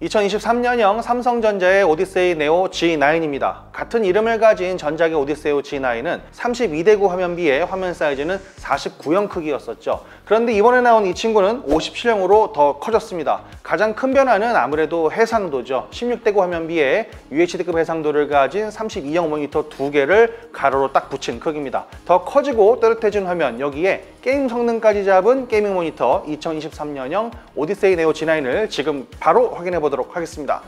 2023년형 삼성전자의 오디세이 네오 G9입니다. 같은 이름을 가진 전작의 오디세이 G9은 32대9 화면비의 화면 사이즈는 49형 크기였었죠. 그런데 이번에 나온 이 친구는 57형으로 더 커졌습니다. 가장 큰 변화는 아무래도 해상도죠. 16대9 화면비에 UHD급 해상도를 가진 32형 모니터 2개를 가로로 딱 붙인 크기입니다. 더 커지고 또렷해진 화면, 여기에 게임 성능까지 잡은 게이밍 모니터 2023년형 오디세이 네오 G9을 지금 바로 확인해 보도록 하겠습니다.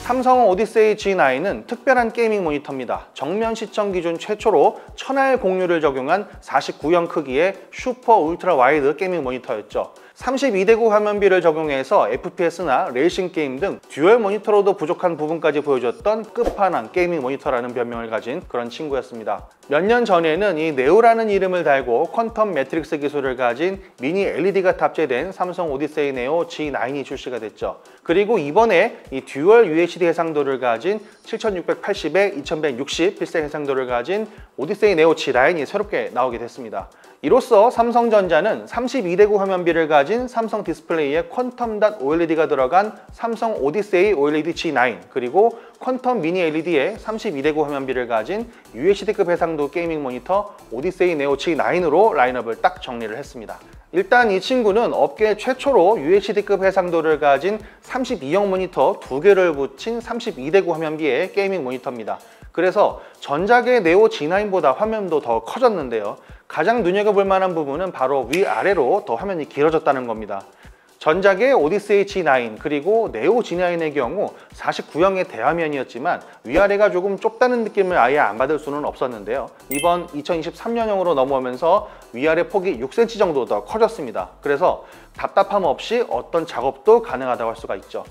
삼성 오디세이 G9은 특별한 게이밍 모니터입니다. 정면 시청 기준 최초로 1000R 공유를 적용한 49형 크기의 슈퍼 울트라 와이드 게이밍 모니터였죠. 32대9 화면비를 적용해서 FPS나 레이싱 게임 등 듀얼 모니터로도 부족한 부분까지 보여줬던 끝판왕 게이밍 모니터라는 별명을 가진 그런 친구였습니다. 몇 년 전에는 이 네오라는 이름을 달고 퀀텀 매트릭스 기술을 가진 미니 LED가 탑재된 삼성 오디세이 네오 G9이 출시가 됐죠. 그리고 이번에 이 듀얼 UHD 해상도를 가진 7680에 2160 픽셀 해상도를 가진 오디세이 네오 G9이 새롭게 나오게 됐습니다. 이로써 삼성전자는 32대9 화면비를 가진 삼성 디스플레이에 퀀텀 닷 OLED가 들어간 삼성 오디세이 OLED G9, 그리고 퀀텀 미니 LED에 32대9 화면비를 가진 UHD급 해상도 게이밍 모니터 오디세이 네오 G9으로 라인업을 딱 정리를 했습니다. 일단 이 친구는 업계 최초로 UHD급 해상도를 가진 32형 모니터 2개를 붙인 32대9 화면비의 게이밍 모니터입니다. 그래서 전작의 네오 G9보다 화면도 더 커졌는데요. 가장 눈여겨볼 만한 부분은 바로 위아래로 더 화면이 길어졌다는 겁니다. 전작의 오디세이 G9 그리고 네오 G9의 경우 49형의 대화면이었지만 위아래가 조금 좁다는 느낌을 아예 안 받을 수는 없었는데요. 이번 2023년형으로 넘어오면서 위아래 폭이 6cm 정도 더 커졌습니다. 그래서 답답함 없이 어떤 작업도 가능하다고 할 수가 있죠.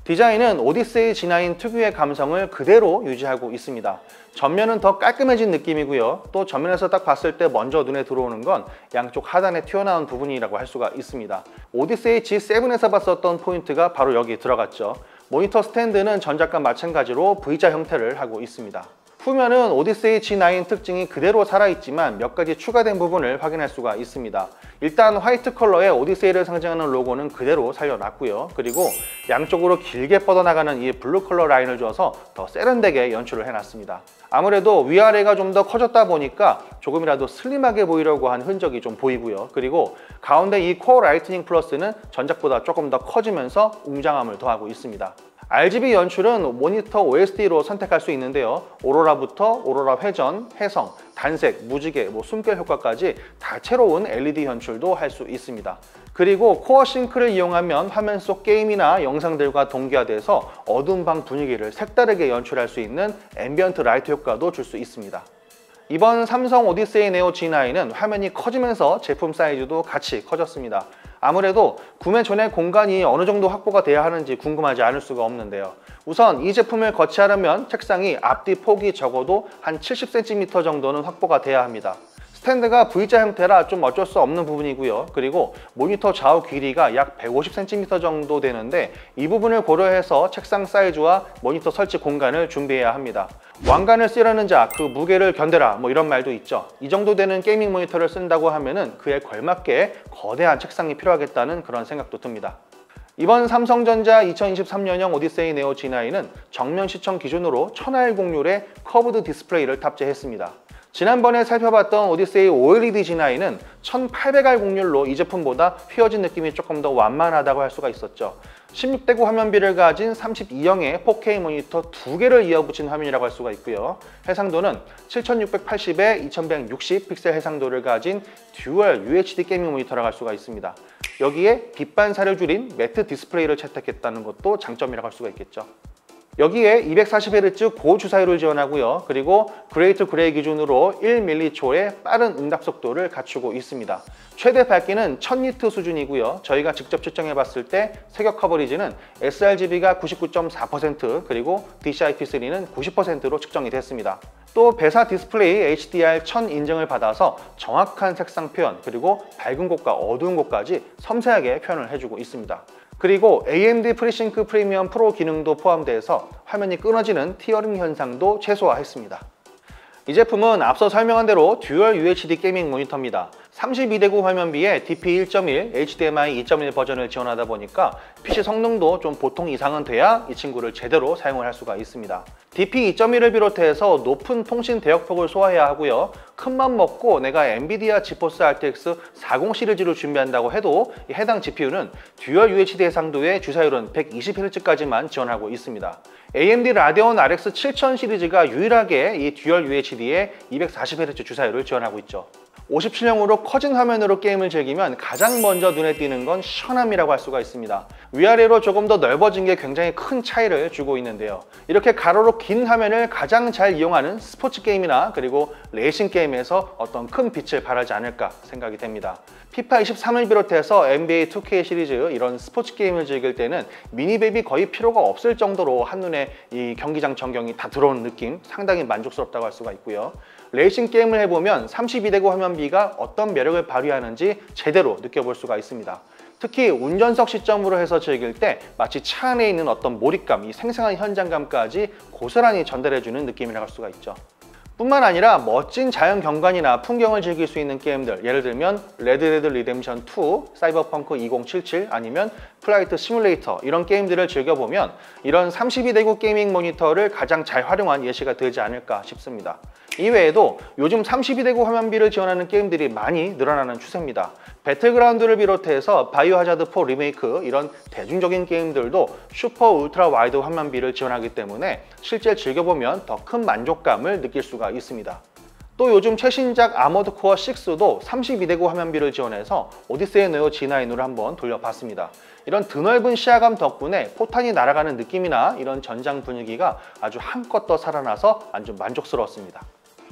디자인은 오디세이 G9 특유의 감성을 그대로 유지하고 있습니다. 전면은 더 깔끔해진 느낌이고요. 또 전면에서 딱 봤을 때 먼저 눈에 들어오는 건 양쪽 하단에 튀어나온 부분이라고 할 수가 있습니다. 오디세이 G7에서 봤었던 포인트가 바로 여기 들어갔죠. 모니터 스탠드는 전작과 마찬가지로 V자 형태를 하고 있습니다. 후면은 오디세이 G9 특징이 그대로 살아있지만 몇 가지 추가된 부분을 확인할 수가 있습니다. 일단 화이트 컬러의 오디세이를 상징하는 로고는 그대로 살려놨고요. 그리고 양쪽으로 길게 뻗어나가는 이 블루 컬러 라인을 줘서 더 세련되게 연출을 해놨습니다. 아무래도 위아래가 좀 더 커졌다 보니까 조금이라도 슬림하게 보이려고 한 흔적이 좀 보이고요. 그리고 가운데 이 코어 라이트닝 플러스는 전작보다 조금 더 커지면서 웅장함을 더하고 있습니다. RGB 연출은 모니터 OSD로 선택할 수 있는데요. 오로라부터 오로라 회전, 해성, 단색, 무지개, 숨결 효과까지 다채로운 LED 연출도 할 수 있습니다. 그리고 코어 싱크를 이용하면 화면 속 게임이나 영상들과 동기화돼서 어두운 방 분위기를 색다르게 연출할 수 있는 앰비언트 라이트 효과도 줄 수 있습니다. 이번 삼성 오디세이 네오 G9은 화면이 커지면서 제품 사이즈도 같이 커졌습니다. 아무래도 구매 전에 공간이 어느 정도 확보가 돼야 하는지 궁금하지 않을 수가 없는데요. 우선 이 제품을 거치하려면 책상이 앞뒤 폭이 적어도 한 70cm 정도는 확보가 돼야 합니다. 스탠드가 V자 형태라 좀 어쩔 수 없는 부분이고요. 그리고 모니터 좌우 길이가 약 150cm 정도 되는데 이 부분을 고려해서 책상 사이즈와 모니터 설치 공간을 준비해야 합니다. 왕관을 쓰려는 자, 그 무게를 견뎌라 이런 말도 있죠. 이 정도 되는 게이밍 모니터를 쓴다고 하면은 그에 걸맞게 거대한 책상이 필요하겠다는 그런 생각도 듭니다. 이번 삼성전자 2023년형 오디세이 네오 G9은 정면 시청 기준으로 1000R 공률의 커브드 디스플레이를 탑재했습니다. 지난번에 살펴봤던 오디세이 OLED G9은 1800R 공률로 이 제품보다 휘어진 느낌이 조금 더 완만하다고 할 수가 있었죠. 16대9 화면비를 가진 32형의 4K 모니터 2개를 이어붙인 화면이라고 할 수가 있고요. 해상도는 7680에 2160 픽셀 해상도를 가진 듀얼 UHD 게이밍 모니터라고 할 수가 있습니다. 여기에 빛 반사를 줄인 매트 디스플레이를 채택했다는 것도 장점이라고 할 수가 있겠죠. 여기에 240Hz 고주사율을 지원하고요. 그리고 그레이 투 그레이 기준으로 1mCh의 빠른 응답 속도를 갖추고 있습니다. 최대 밝기는 1000니트 수준이고요. 저희가 직접 측정해 봤을 때 색역 커버리지는 sRGB가 99.4% 그리고 DCI-P3는 90%로 측정이 됐습니다. 또 배사 디스플레이 HDR1000 인증을 받아서 정확한 색상 표현 그리고 밝은 곳과 어두운 곳까지 섬세하게 표현을 해주고 있습니다. 그리고 AMD FreeSync 프리미엄 프로 기능도 포함돼서 화면이 끊어지는 티어링 현상도 최소화했습니다. 이 제품은 앞서 설명한 대로 듀얼 UHD 게이밍 모니터입니다. 32대9 화면비에 DP 1.1, HDMI 2.1 버전을 지원하다 보니까 PC 성능도 좀 보통 이상은 돼야 이 친구를 제대로 사용을 할 수가 있습니다. DP 2.1을 비롯해서 높은 통신 대역폭을 소화해야 하고요. 큰맘 먹고 내가 엔비디아 지포스 RTX 40 시리즈를 준비한다고 해도 해당 GPU는 듀얼 UHD 해상도의 주사율은 120Hz까지만 지원하고 있습니다. AMD 라데온 RX 7000 시리즈가 유일하게 이 듀얼 UHD의 240Hz 주사율을 지원하고 있죠. 57형으로 커진 화면으로 게임을 즐기면 가장 먼저 눈에 띄는 건 시원함이라고 할 수가 있습니다. 위아래로 조금 더 넓어진 게 굉장히 큰 차이를 주고 있는데요. 이렇게 가로로 긴 화면을 가장 잘 이용하는 스포츠 게임이나 그리고 레이싱 게임에서 어떤 큰 빛을 발하지 않을까 생각이 됩니다. 피파 23을 비롯해서 NBA 2K 시리즈 이런 스포츠 게임을 즐길 때는 미니맵이 거의 필요가 없을 정도로 한눈에 이 경기장 전경이 다 들어오는 느낌, 상당히 만족스럽다고 할 수가 있고요. 레이싱 게임을 해보면 32대9 화면비가 어떤 매력을 발휘하는지 제대로 느껴볼 수가 있습니다. 특히 운전석 시점으로 해서 즐길 때 마치 차 안에 있는 어떤 몰입감, 이 생생한 현장감까지 고스란히 전달해주는 느낌이라고 할 수가 있죠. 뿐만 아니라 멋진 자연 경관이나 풍경을 즐길 수 있는 게임들, 예를 들면 레드데드 리뎀션 2, 사이버펑크 2077 아니면 플라이트 시뮬레이터 이런 게임들을 즐겨보면 이런 32대9 게이밍 모니터를 가장 잘 활용한 예시가 되지 않을까 싶습니다. 이외에도 요즘 32대9 화면비를 지원하는 게임들이 많이 늘어나는 추세입니다. 배틀그라운드를 비롯해서 바이오하자드 4 리메이크 이런 대중적인 게임들도 슈퍼 울트라 와이드 화면비를 지원하기 때문에 실제 즐겨보면 더 큰 만족감을 느낄 수가 있습니다. 또 요즘 최신작 아머드 코어 6도 32대9 화면비를 지원해서 오디세이 네오 G9으로 한번 돌려봤습니다. 이런 드넓은 시야감 덕분에 포탄이 날아가는 느낌이나 이런 전장 분위기가 아주 한껏 더 살아나서 아주 만족스러웠습니다.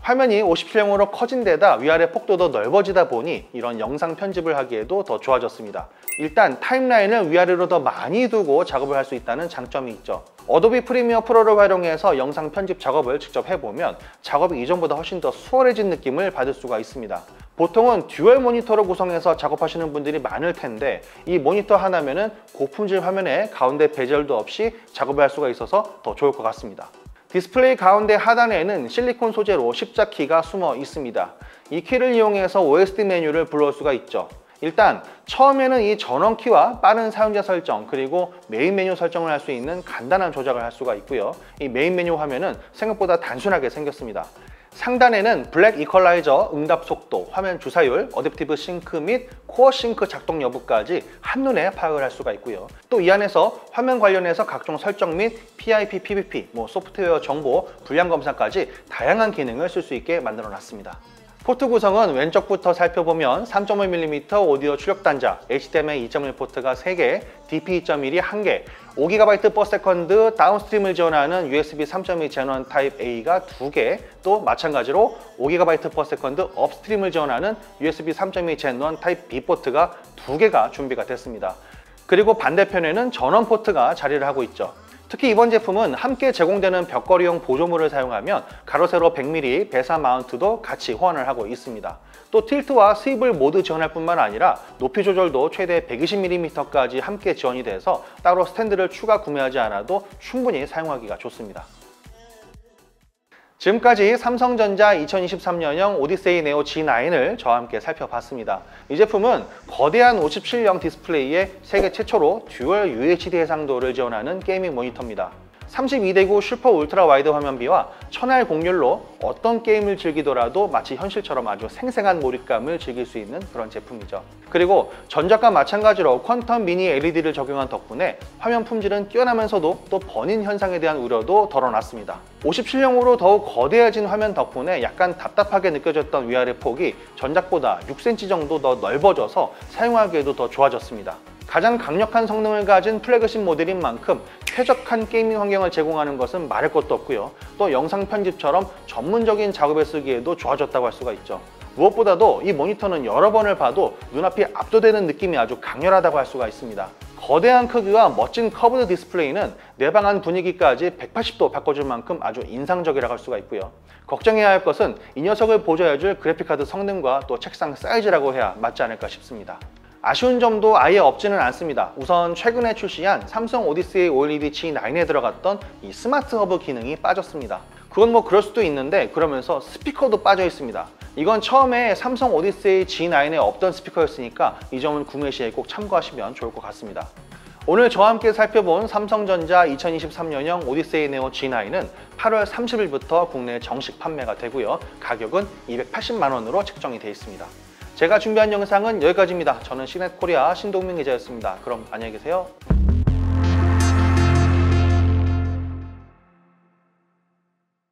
화면이 57형으로 커진 데다 위아래 폭도도 넓어지다 보니 이런 영상 편집을 하기에도 더 좋아졌습니다. 일단 타임라인을 위아래로 더 많이 두고 작업을 할 수 있다는 장점이 있죠. 어도비 프리미어 프로를 활용해서 영상 편집 작업을 직접 해보면 작업이 이전보다 훨씬 더 수월해진 느낌을 받을 수가 있습니다. 보통은 듀얼 모니터로 구성해서 작업하시는 분들이 많을 텐데 이 모니터 하나면은 고품질 화면에 가운데 베젤도 없이 작업을 할 수가 있어서 더 좋을 것 같습니다. 디스플레이 가운데 하단에는 실리콘 소재로 십자키가 숨어 있습니다. 이 키를 이용해서 OSD 메뉴를 불러올 수가 있죠. 일단 처음에는 이 전원키와 빠른 사용자 설정 그리고 메인 메뉴 설정을 할 수 있는 간단한 조작을 할 수가 있고요. 이 메인 메뉴 화면은 생각보다 단순하게 생겼습니다. 상단에는 블랙 이퀄라이저, 응답 속도, 화면 주사율, 어댑티브 싱크 및 코어 싱크 작동 여부까지 한눈에 파악을 할 수가 있고요. 또 이 안에서 화면 관련해서 각종 설정 및 PIP, PVP, 소프트웨어 정보, 불량 검사까지 다양한 기능을 쓸 수 있게 만들어 놨습니다. 포트 구성은 왼쪽부터 살펴보면 3.5mm 오디오 출력 단자, HDMI 2.1 포트가 3개, DP 2.1이 1개, 5GB/s 다운스트림을 지원하는 USB 3.2 Gen 1 타입 A가 2개, 또 마찬가지로 5GB/s 업스트림을 지원하는 USB 3.2 Gen 1 타입 B 포트가 2개가 준비가 됐습니다. 그리고 반대편에는 전원 포트가 자리를 하고 있죠. 특히 이번 제품은 함께 제공되는 벽걸이용 보조물을 사용하면 가로 세로 100mm 배사 마운트도 같이 호환을 하고 있습니다. 또 틸트와 스위블 모두 지원할 뿐만 아니라 높이 조절도 최대 120mm까지 함께 지원이 돼서 따로 스탠드를 추가 구매하지 않아도 충분히 사용하기가 좋습니다. 지금까지 삼성전자 2023년형 오디세이 네오 G9을 저와 함께 살펴봤습니다. 이 제품은 거대한 57형 디스플레이에 세계 최초로 듀얼 UHD 해상도를 지원하는 게이밍 모니터입니다. 32대9 슈퍼 울트라 와이드 화면비와 천알 곡률로 어떤 게임을 즐기더라도 마치 현실처럼 아주 생생한 몰입감을 즐길 수 있는 그런 제품이죠. 그리고 전작과 마찬가지로 퀀텀 미니 LED를 적용한 덕분에 화면 품질은 뛰어나면서도 또 버닝 현상에 대한 우려도 덜어놨습니다. 57형으로 더욱 거대해진 화면 덕분에 약간 답답하게 느껴졌던 위아래 폭이 전작보다 6cm 정도 더 넓어져서 사용하기에도 더 좋아졌습니다. 가장 강력한 성능을 가진 플래그십 모델인 만큼 쾌적한 게이밍 환경을 제공하는 것은 말할 것도 없고요. 또 영상 편집처럼 전문적인 작업에 쓰기에도 좋아졌다고 할 수가 있죠. 무엇보다도 이 모니터는 여러 번을 봐도 눈앞이 압도되는 느낌이 아주 강렬하다고 할 수가 있습니다. 거대한 크기와 멋진 커브드 디스플레이는 내방한 분위기까지 180도 바꿔줄 만큼 아주 인상적이라고 할 수가 있고요. 걱정해야 할 것은 이 녀석을 보조해줄 그래픽카드 성능과 또 책상 사이즈라고 해야 맞지 않을까 싶습니다. 아쉬운 점도 아예 없지는 않습니다. 우선 최근에 출시한 삼성 오디세이 OLED G9에 들어갔던 이 스마트 허브 기능이 빠졌습니다. 그건 뭐 그럴 수도 있는데 그러면서 스피커도 빠져 있습니다. 이건 처음에 삼성 오디세이 G9에 없던 스피커였으니까 이 점은 구매 시에 꼭 참고하시면 좋을 것 같습니다. 오늘 저와 함께 살펴본 삼성전자 2023년형 오디세이 네오 G9은 8월 30일부터 국내에 정식 판매가 되고요. 가격은 280만 원으로 책정이 되어 있습니다. 제가 준비한 영상은 여기까지입니다. 저는 시넷코리아 신동민 기자였습니다. 그럼 안녕히 계세요.